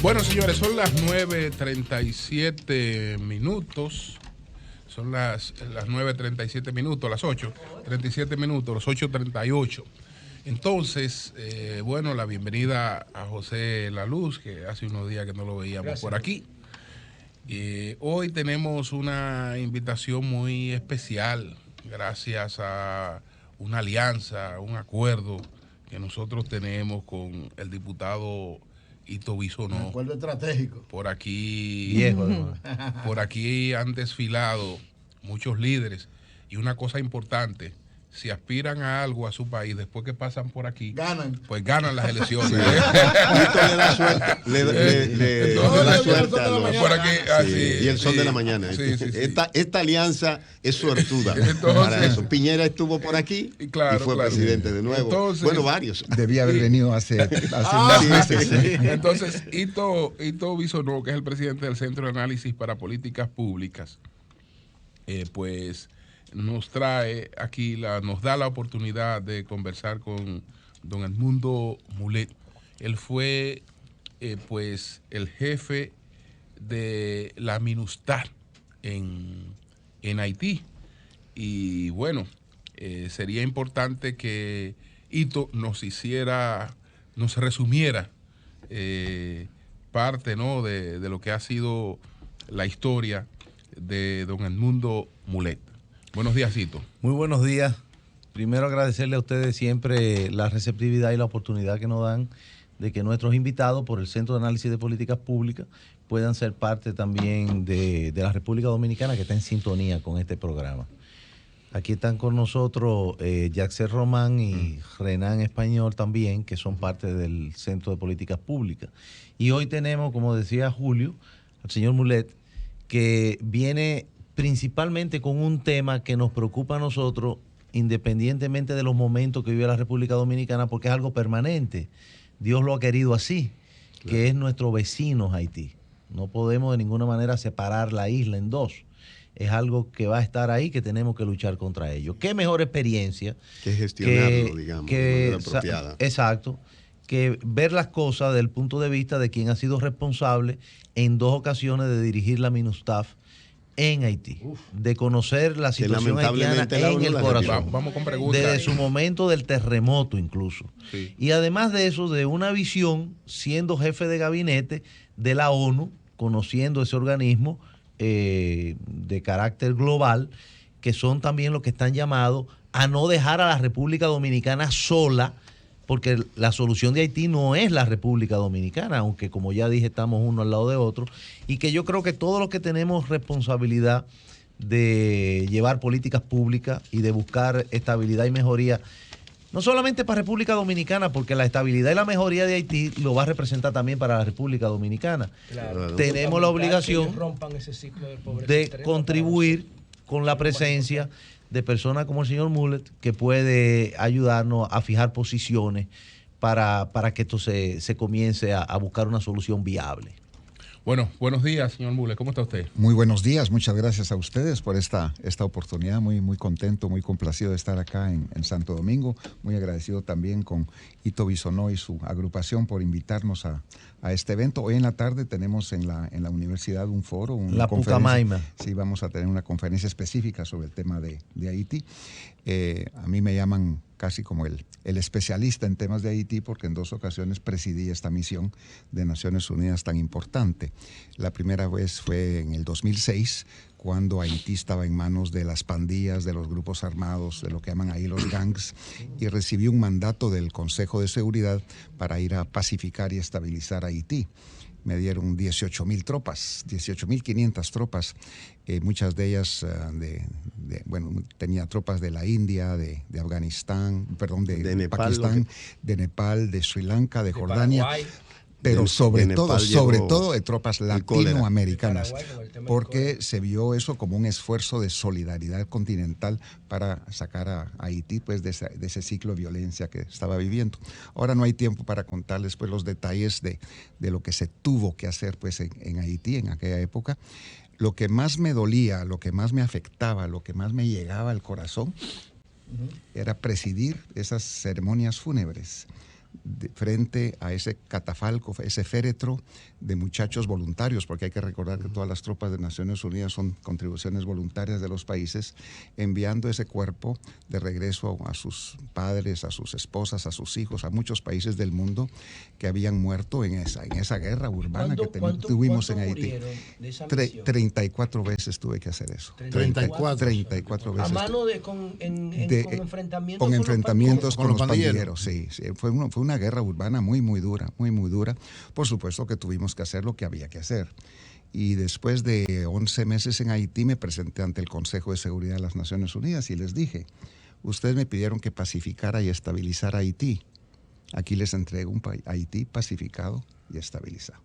Bueno, señores, son las 9:37 minutos. Son las 9:37 minutos, las 8:37 minutos, los 8:38. Entonces, bueno, la bienvenida a José La Luz, que hace unos días que no lo veíamos. Gracias. Por aquí. Hoy tenemos una invitación muy especial, gracias a una alianza, un acuerdo que nosotros tenemos con el diputado Ito Bisonó. Un acuerdo estratégico. Por aquí, viejo, además. Por aquí han desfilado muchos líderes. Y una cosa importante, si aspiran a algo a su país, después que pasan por aquí, pues ganan las elecciones. Ito le da suerte. Le da suerte a los, por aquí, así, y el sol de la mañana. Sí. Esta alianza es suertuda. Entonces, para eso. Piñera estuvo por aquí y fue presidente de nuevo. Entonces, bueno, varios. Debía haber venido hace unos meses. Entonces, Ito Bisonó, que es el presidente del Centro de Análisis para Políticas Públicas, pues nos trae aquí, nos da la oportunidad de conversar con don Edmundo Mulet. Él fue pues el jefe de la MINUSTAH en Haití. Y bueno, sería importante que Ito nos resumiera parte, ¿no?, de lo que ha sido la historia de don Edmundo Mulet. Buenos días, Ito. Muy buenos días. Primero agradecerle a ustedes siempre la receptividad y la oportunidad que nos dan de que nuestros invitados por el Centro de Análisis de Políticas Públicas puedan ser parte también de la República Dominicana, que está en sintonía con este programa. Aquí están con nosotros Jackson Román y Renan Español también, que son parte del Centro de Políticas Públicas. Y hoy tenemos, como decía Julio, al señor Mulet, que viene principalmente con un tema que nos preocupa a nosotros, independientemente de los momentos que vive la República Dominicana, porque es algo permanente. Dios lo ha querido así, claro, que es nuestro vecino Haití. No podemos de ninguna manera separar la isla en dos. Es algo que va a estar ahí, que tenemos que luchar contra ello. ¿Qué mejor experiencia que gestionarlo, digamos, de manera apropiada? Exacto. Que ver las cosas desde el punto de vista de quien ha sido responsable en 2 ocasiones de dirigir la MINUSTAH en Haití, de conocer la situación haitiana en el corazón. Vamos con preguntas. Desde su momento del terremoto incluso. Sí. Y además de eso, de una visión, siendo jefe de gabinete de la ONU, conociendo ese organismo de carácter global, que son también los que están llamados a no dejar a la República Dominicana sola, porque la solución de Haití no es la República Dominicana, aunque como ya dije estamos uno al lado de otro, y que yo creo que todos los que tenemos responsabilidad de llevar políticas públicas y de buscar estabilidad y mejoría, no solamente para República Dominicana, porque la estabilidad y la mejoría de Haití lo va a representar también para la República Dominicana. Claro. Tenemos la obligación de contribuir con la presencia de personas como el señor Mulet, que puede ayudarnos a fijar posiciones para que esto se comience a buscar una solución viable. Bueno, buenos días, señor Mulet. ¿Cómo está usted? Muy buenos días. Muchas gracias a ustedes por esta oportunidad. Muy contento, muy complacido de estar acá en Santo Domingo. Muy agradecido también con Ito Bisonó y su agrupación por invitarnos a este evento. Hoy en la tarde tenemos en la universidad un foro, una conferencia. Pucamaima. Sí, vamos a tener una conferencia específica sobre el tema de Haití. A mí me llaman casi como el especialista en temas de Haití, porque en 2 ocasiones presidí esta misión de Naciones Unidas tan importante. La primera vez fue en el 2006, cuando Haití estaba en manos de las pandillas, de los grupos armados, de lo que llaman ahí los gangs, y recibí un mandato del Consejo de Seguridad para ir a pacificar y estabilizar Haití. Me dieron 18,000 tropas, 18,500 tropas, muchas de ellas, tenía tropas de la India, de Afganistán, perdón, de Nepal, Pakistán, de Nepal, de Sri Lanka, de Jordania. Paraguay. Pero sobre Nepal todo tropas latinoamericanas, porque se vio eso como un esfuerzo de solidaridad continental para sacar a Haití pues de ese ciclo de violencia que estaba viviendo. Ahora no hay tiempo para contarles pues los detalles de lo que se tuvo que hacer pues en Haití en aquella época. Lo que más me dolía, lo que más me afectaba, lo que más me llegaba al corazón era presidir esas ceremonias fúnebres frente a ese catafalco, ese féretro de muchachos voluntarios, porque hay que recordar que todas las tropas de Naciones Unidas son contribuciones voluntarias de los países, enviando ese cuerpo de regreso a sus padres, a sus esposas, a sus hijos, a muchos países del mundo que habían muerto en esa guerra urbana que tuvimos en Haití. De esa misión? 34 veces tuve que hacer eso. 34 veces. ¿A mano con enfrentamientos? Con enfrentamientos con los pandilleros, sí. Fue una guerra urbana muy, muy dura, muy, muy dura. Por supuesto que tuvimos que hacer lo que había que hacer. Y después de 11 meses en Haití me presenté ante el Consejo de Seguridad de las Naciones Unidas y les dije, ustedes me pidieron que pacificara y estabilizara Haití. Aquí les entrego un Haití pacificado y estabilizado.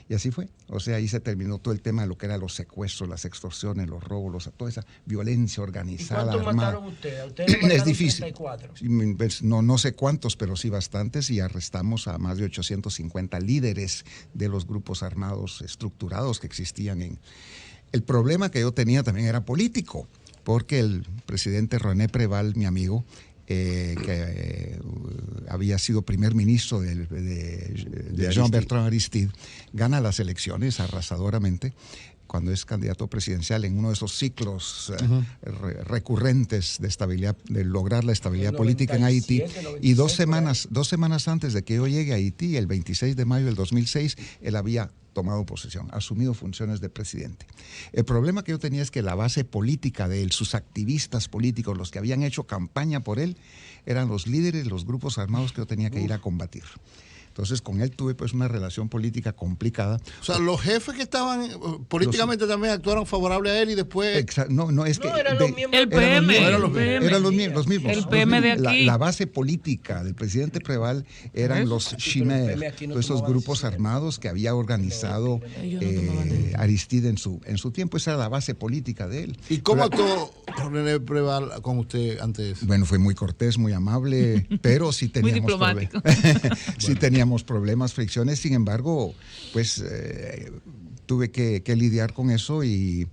Y así fue. O sea, ahí se terminó todo el tema de lo que eran los secuestros, las extorsiones, los robos, toda esa violencia organizada. ¿Y cuántos mataron ustedes? ¿Ustedes mataron es difícil. 34? No sé cuántos, pero sí bastantes, y arrestamos a más de 850 líderes de los grupos armados estructurados que existían en... El problema que yo tenía también era político, porque el presidente René Préval, mi amigo, que había sido primer ministro de Jean-Bertrand Aristide, gana las elecciones arrasadoramente cuando es candidato presidencial en uno de esos ciclos recurrentes de estabilidad, de lograr la estabilidad política en Haití. Y 2 semanas antes de que yo llegue a Haití, el 26 de mayo del 2006, él había tomado posesión, asumido funciones de presidente. El problema que yo tenía es que la base política de él, sus activistas políticos, los que habían hecho campaña por él, eran los líderes, los grupos armados que yo tenía que ir a combatir. Entonces, con él tuve pues una relación política complicada. O sea, los jefes que estaban políticamente también actuaron favorable a él y después... No, es que... eran los miembros. El PM. Eran los mismos. El PM de aquí. La base política del presidente Préval eran los Chimères, todos esos grupos armados que había organizado Aristide en su tiempo. Esa era la base política de él. ¿Y cómo actuó René Préval con usted antes? Bueno, fue muy cortés, muy amable, pero sí teníamos muy diplomático. Sí teníamos problemas, fricciones. Sin embargo, pues tuve que lidiar con eso y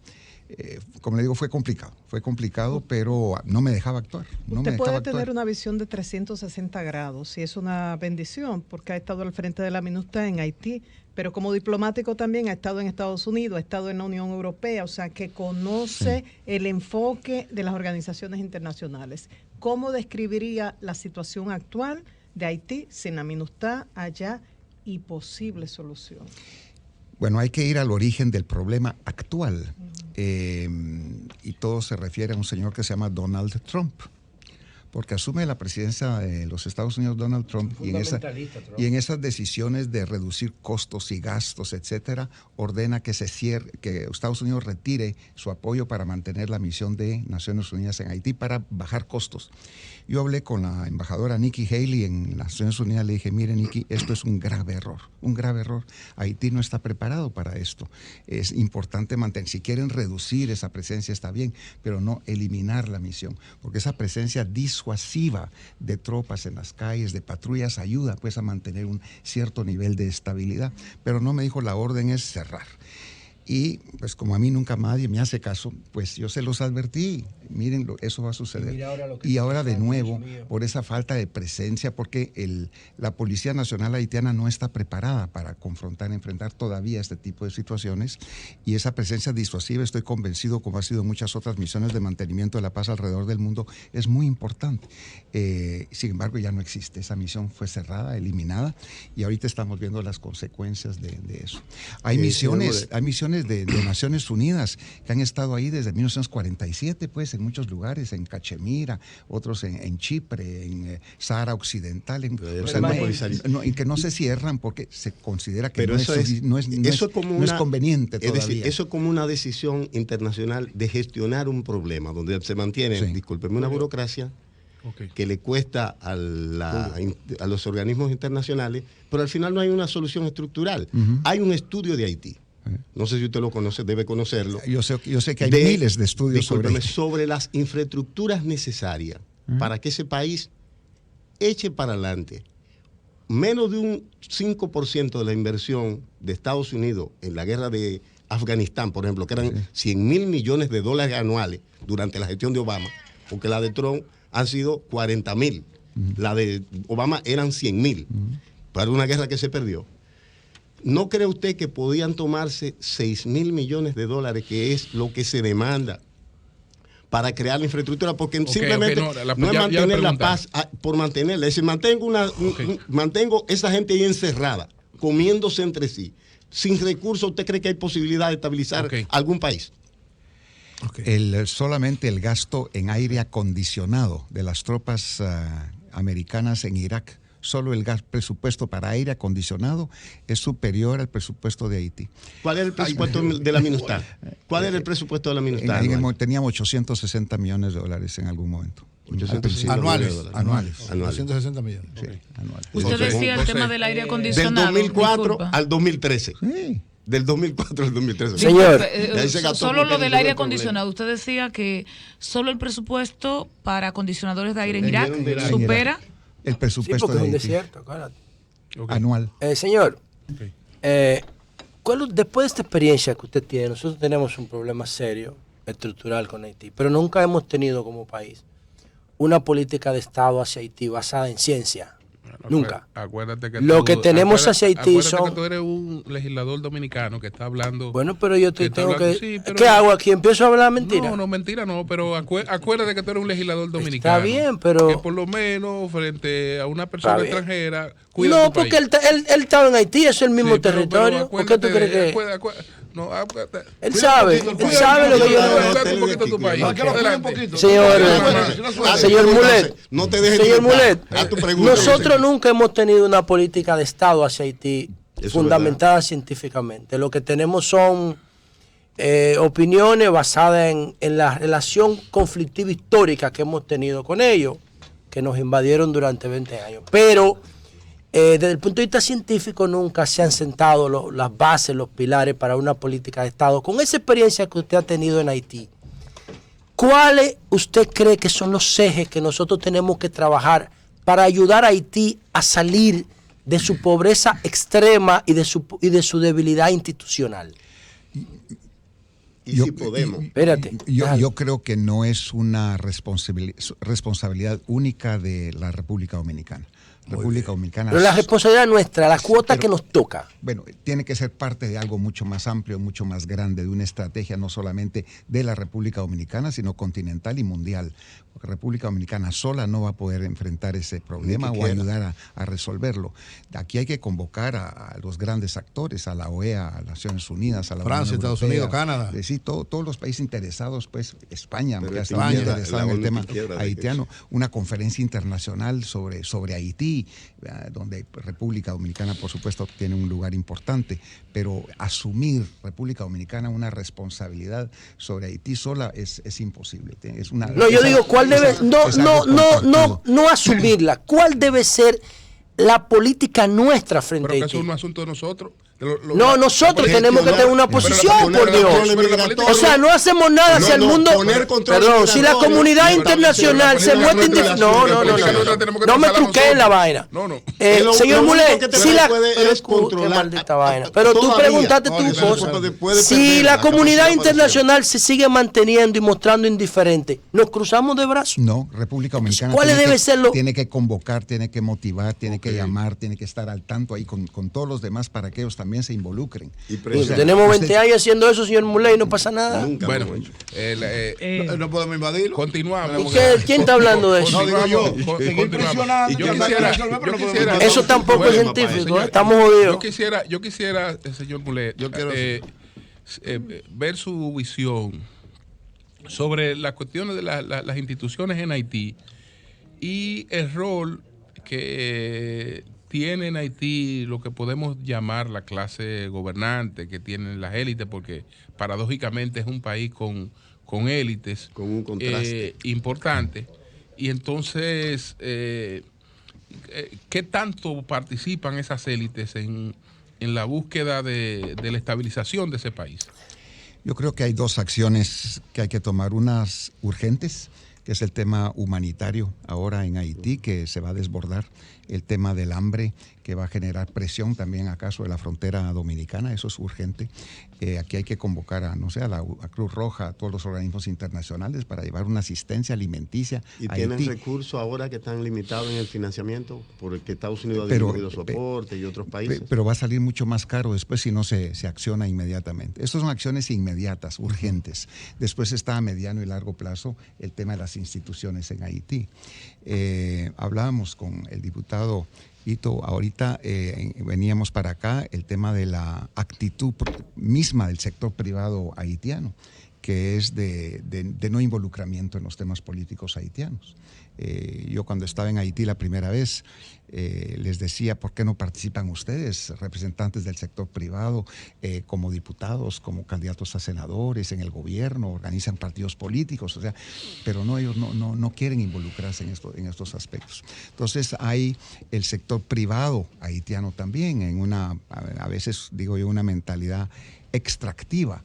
como le digo, fue complicado, pero no me dejaba actuar. Usted puede tener una visión de 360 grados y es una bendición porque ha estado al frente de la MINUSTAH en Haití, pero como diplomático también ha estado en Estados Unidos, ha estado en la Unión Europea, o sea que conoce el enfoque de las organizaciones internacionales. ¿Cómo describiría la situación actual de Haití sin la MINUSTAH allá y posible solución? Bueno, hay que ir al origen del problema actual. Y todo se refiere a un señor que se llama Donald Trump, porque asume la presidencia de los Estados Unidos Donald Trump y en esas decisiones de reducir costos y gastos, etcétera, ordena que que Estados Unidos retire su apoyo para mantener la misión de Naciones Unidas en Haití para bajar costos. Yo hablé con la embajadora Nikki Haley en Naciones Unidas, le dije, mire Nikki, esto es un grave error. Haití no está preparado para esto. Es importante mantener, si quieren reducir esa presencia está bien, pero no eliminar la misión, porque esa presencia disuasiva de tropas en las calles, de patrullas, ayuda pues a mantener un cierto nivel de estabilidad. Pero no me dijo, la orden es cerrar. Y pues como a mí nunca nadie me hace caso, pues yo se los advertí, miren, eso va a suceder. Y ahora de nuevo, por esa falta de presencia, porque la Policía Nacional Haitiana no está preparada para enfrentar todavía este tipo de situaciones, y esa presencia disuasiva, estoy convencido, como ha sido muchas otras misiones de mantenimiento de la paz alrededor del mundo, es muy importante. Sin embargo, ya no existe, esa misión fue cerrada, eliminada, y ahorita estamos viendo las consecuencias de eso. Hay misiones de Naciones Unidas que han estado ahí desde 1947, pues en muchos lugares, en Cachemira, otros en Chipre, en Sahara Occidental, en que no se cierran porque se considera que no es conveniente todavía. Es decir, eso es como una decisión internacional de gestionar un problema, donde se mantiene, discúlpeme, una burocracia que le cuesta a los organismos internacionales, pero al final no hay una solución estructural. Hay un estudio de Haití. No sé si usted lo conoce, debe conocerlo. Yo sé que hay miles de estudios sobre las infraestructuras necesarias para que ese país eche para adelante. Menos de un 5% de la inversión de Estados Unidos en la guerra de Afganistán, por ejemplo, que eran 100.000 millones de dólares anuales durante la gestión de Obama, porque la de Trump han sido 40.000. La de Obama eran 100.000 para una guerra que se perdió. ¿No cree usted que podían tomarse 6.000 millones de dólares, que es lo que se demanda para crear la infraestructura? Porque simplemente no es mantener la paz por mantenerla. Es decir, mantengo esa gente ahí encerrada, comiéndose entre sí. Sin recursos, ¿usted cree que hay posibilidad de estabilizar algún país? Solamente el gasto en aire acondicionado de las tropas americanas en Irak, solo el presupuesto para aire acondicionado es superior al presupuesto de Haití. ¿Cuál era el presupuesto de la MINUSTAH? ¿Cuál era el presupuesto de la MINUSTAH? Teníamos 860 millones de dólares en algún momento. Anuales. 160 millones. Sí, anuales. Usted decía el tema del aire acondicionado. Del 2004 al 2013. Sí. Del 2004 al 2013. Señor, solo lo del aire acondicionado. Usted decía que solo el presupuesto para acondicionadores de aire en Irak supera el presupuesto de desierto, anual. Señor, después de esta experiencia que usted tiene, nosotros tenemos un problema serio, estructural con Haití, pero nunca hemos tenido como país una política de Estado hacia Haití basada en ciencia. Nunca. Acuérdate que lo que tenemos hacia Haití son... que tú eres un legislador dominicano que está hablando... Bueno, pero yo tengo que... Sí, pero ¿qué hago aquí? ¿Empiezo a hablar mentira? No, mentira no, pero acuérdate que tú eres un legislador dominicano. Está bien, pero... Que por lo menos frente a una persona extranjera... No, porque él estaba en Haití, es el mismo territorio. ¿Por qué tú crees que...? Él sabe lo que yo... Señor Mulet, nosotros nunca hemos tenido una política de Estado hacia Haití fundamentada científicamente. Lo que tenemos son opiniones basadas en la relación conflictiva histórica que hemos tenido con ellos, que nos invadieron durante 20 años. Pero desde el punto de vista científico nunca se han sentado las bases, los pilares para una política de Estado. Con esa experiencia que usted ha tenido en Haití, ¿cuáles usted cree que son los ejes que nosotros tenemos que trabajar para ayudar a Haití a salir de su pobreza extrema y de su debilidad institucional? Y si podemos. Espérate. Yo creo que no es una responsabilidad única de la República Dominicana. Pero la responsabilidad nuestra, la cuota que nos toca. Bueno, tiene que ser parte de algo mucho más amplio, mucho más grande, de una estrategia no solamente de la República Dominicana, sino continental y mundial. Porque República Dominicana sola no va a poder enfrentar ese problema o ayudar a resolverlo. Aquí hay que convocar a los grandes actores, a la OEA, a las Naciones Unidas, a la Francia, Estados Unidos, Canadá. Sí, todos los países interesados, pues España, que está muy interesada en el tema haitiano. Una conferencia internacional sobre Haití, donde República Dominicana, por supuesto, tiene un lugar importante, pero asumir República Dominicana una responsabilidad sobre Haití sola es imposible. Yo digo, ¿cuál debe? No asumirla. ¿Cuál debe ser la política nuestra frente a Haití? Pero que eso es un asunto de nosotros. Nosotros tenemos que tener una posición, por Dios. O sea, no hacemos nada hacia el mundo. Perdón, si la comunidad internacional se muestra indiferente. No me truqueen la vaina. Señor Mulet, si la. Qué maldita vaina. Pero tú preguntaste tu cosa. Si la comunidad internacional se sigue manteniendo y mostrando indiferente, ¿nos cruzamos de brazos? No, República Dominicana. ¿Cuál debe ser lo? Tiene que convocar, tiene que motivar, tiene que llamar, tiene que estar al tanto ahí con todos los demás para que ellos también se involucren. Tenemos 20 años haciendo eso, señor Muley, y no pasa nada. Bueno, no podemos invadir. Continuamos. ¿Quién está hablando de eso? No, digo yo. Continuamos. Eso tampoco es científico, estamos jodidos. Yo quisiera, señor Muley, ver su visión sobre las cuestiones de las instituciones en Haití y el rol que tiene en Haití lo que podemos llamar la clase gobernante, que tienen las élites, porque paradójicamente es un país con élites, con un contraste importante. Y entonces, ¿qué tanto participan esas élites en la búsqueda de la estabilización de ese país? Yo creo que hay dos acciones que hay que tomar, unas urgentes, que es el tema humanitario ahora en Haití, que se va a desbordar, el tema del hambre, que va a generar presión también acaso de la frontera dominicana, eso es urgente. Aquí hay que convocar a la Cruz Roja, a todos los organismos internacionales para llevar una asistencia alimenticia ¿Y a tienen Haití. recursos ahora que están limitados en el financiamiento? Porque Estados Unidos ha disminuido su aporte y otros países. Pero va a salir mucho más caro después si no se acciona inmediatamente. Estas son acciones inmediatas, urgentes. Después está a mediano y largo plazo el tema de las instituciones en Haití. Hablábamos con el diputado Ito, ahorita veníamos para acá, el tema de la actitud misma del sector privado haitiano, que es de no involucramiento en los temas políticos haitianos. Yo cuando estaba en Haití la primera vez les decía, ¿por qué no participan ustedes, representantes del sector privado, como diputados, como candidatos a senadores, en el gobierno, organizan partidos políticos? O sea, pero no, ellos no quieren involucrarse en estos aspectos. Entonces hay el sector privado haitiano también, a veces digo yo, una mentalidad extractiva,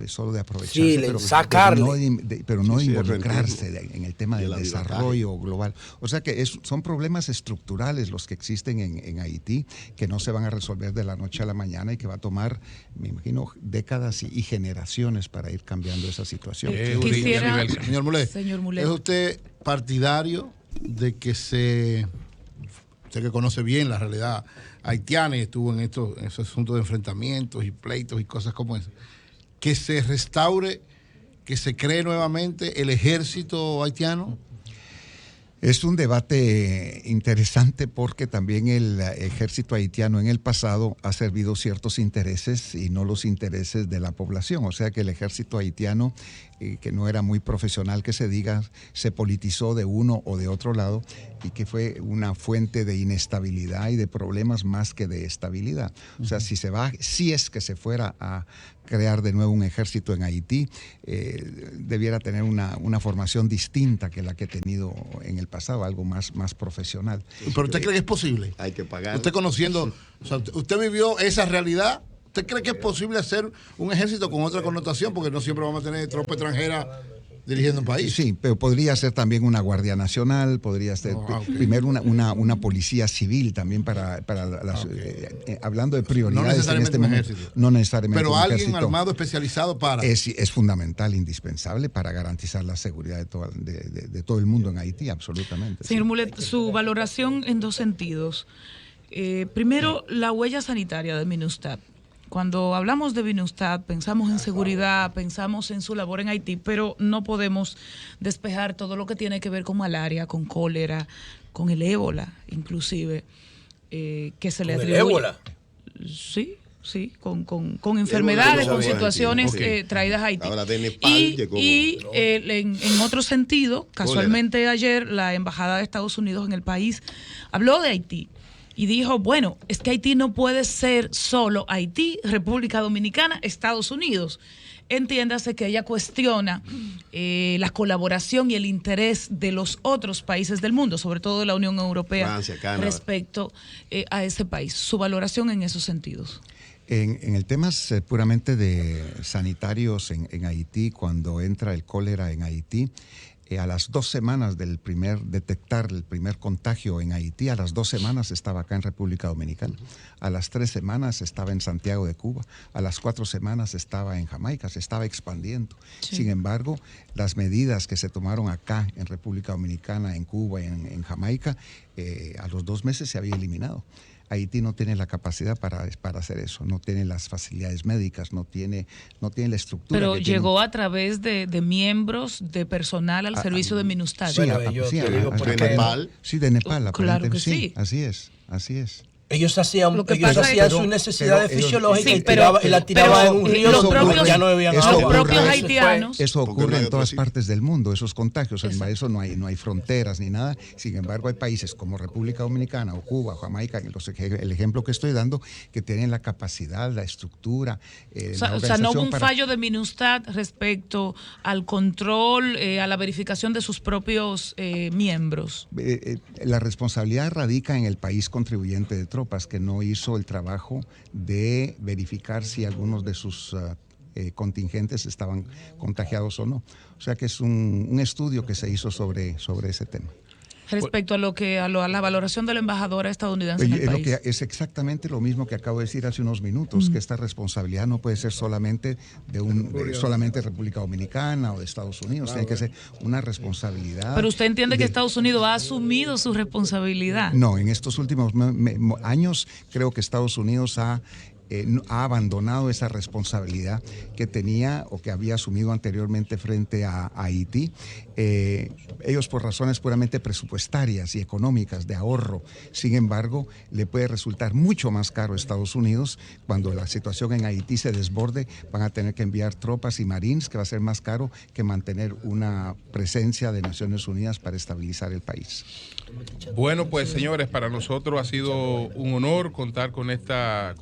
solo de aprovecharse, pero no involucrarse en el tema del desarrollo global. O sea que son problemas estructurales los que existen en Haití, que no se van a resolver de la noche a la mañana y que va a tomar, me imagino, décadas y generaciones para ir cambiando esa situación. Señor Mulet, ¿es usted partidario de que usted que conoce bien la realidad haitiana y estuvo en esos asuntos de enfrentamientos y pleitos y cosas como esas, que se restaure, que se cree nuevamente el ejército haitiano? Es un debate interesante porque también el ejército haitiano en el pasado ha servido ciertos intereses y no los intereses de la población. O sea que el ejército haitiano, que no era muy profesional, que se diga, se politizó de uno o de otro lado y que fue una fuente de inestabilidad y de problemas más que de estabilidad. O sea, si es que se fuera a crear de nuevo un ejército en Haití, debiera tener una formación distinta que la que ha tenido en el pasado, algo más profesional. ¿Pero usted cree que es posible? Hay que pagar. Usted conociendo, o sea, usted vivió esa realidad. ¿Usted cree que es posible hacer un ejército con otra connotación? Porque no siempre vamos a tener tropa extranjera dirigiendo un país. Sí, pero podría ser también una Guardia Nacional, podría ser primero una policía civil también para las, hablando de prioridades no en este momento. No necesariamente. Pero alguien armado especializado para... Es fundamental, indispensable para garantizar la seguridad de todo el mundo en Haití, absolutamente. Señor Mulet, su valoración en dos sentidos. Primero, la huella sanitaria de MINUSTAH. Cuando hablamos de MINUSTAH, pensamos en seguridad, pensamos en su labor en Haití, pero no podemos despejar todo lo que tiene que ver con malaria, con cólera, con el ébola, inclusive, que se le atribuye. ¿El ébola? Sí, con enfermedades, con situaciones traídas a Haití. Ahora de Nepal llegó. En otro sentido, casualmente ayer la Embajada de Estados Unidos en el país habló de Haití. Y dijo, bueno, es que Haití no puede ser solo Haití, República Dominicana, Estados Unidos. Entiéndase que ella cuestiona la colaboración y el interés de los otros países del mundo, sobre todo de la Unión Europea, Francia, respecto a ese país. Su valoración en esos sentidos. En el tema puramente de sanitarios en Haití, cuando entra el cólera en Haití, a las 2 semanas del detectar el primer contagio en Haití, a las 2 semanas estaba acá en República Dominicana, a las 3 semanas estaba en Santiago de Cuba, a las 4 semanas estaba en Jamaica, se estaba expandiendo. Sí. Sin embargo, las medidas que se tomaron acá en República Dominicana, en Cuba y en Jamaica, a los 2 meses se había eliminado. Haití no tiene la capacidad para hacer eso, no tiene las facilidades médicas, no tiene la estructura. Pero llegó a través de miembros de personal al servicio de MINUSTAH. De Nepal. Sí, de Nepal. Claro que sí. Así es. Ellos hacían sus necesidades fisiológicas y la tiraban en un río. Los propios haitianos. Eso ocurre en todas partes del mundo, esos contagios. Para eso no hay fronteras ni nada. Sin embargo, hay países como República Dominicana o Cuba o Jamaica, el ejemplo que estoy dando, que tienen la capacidad, la estructura. O sea, no hubo un fallo de MINUSTAH respecto al control, a la verificación de sus propios miembros. La responsabilidad radica en el país contribuyente de tropas, que no hizo el trabajo de verificar si algunos de sus contingentes estaban contagiados o no. O sea que es un estudio que se hizo sobre ese tema. Respecto a la valoración de la embajadora estadounidense en el país. Es exactamente lo mismo que acabo de decir hace unos minutos, que esta responsabilidad no puede ser solamente solamente República Dominicana o de Estados Unidos, tiene que ser una responsabilidad. Pero usted entiende que Estados Unidos ha asumido su responsabilidad. No, en estos últimos años creo que Estados Unidos ha abandonado esa responsabilidad que tenía o que había asumido anteriormente frente a Haití. Ellos por razones puramente presupuestarias y económicas de ahorro, sin embargo, le puede resultar mucho más caro a Estados Unidos cuando la situación en Haití se desborde, van a tener que enviar tropas y marines, que va a ser más caro que mantener una presencia de Naciones Unidas para estabilizar el país. Bueno, pues señores, para nosotros ha sido un honor contar con esta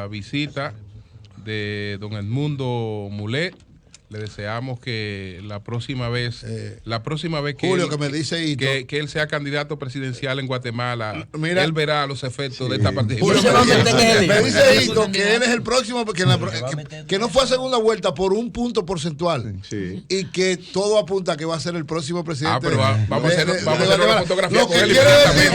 visita de don Edmundo Mulet. Le deseamos que la próxima vez que, Julio, que me dice Hito, que él sea candidato presidencial en Guatemala, mira, él verá los efectos de esta participación. Julio, me dice Hito que él es el próximo, que no fue a segunda vuelta por un punto porcentual, y que todo apunta a que va a ser el próximo presidente. Pero vamos a hacer una fotografía lo con que él. quiere decir,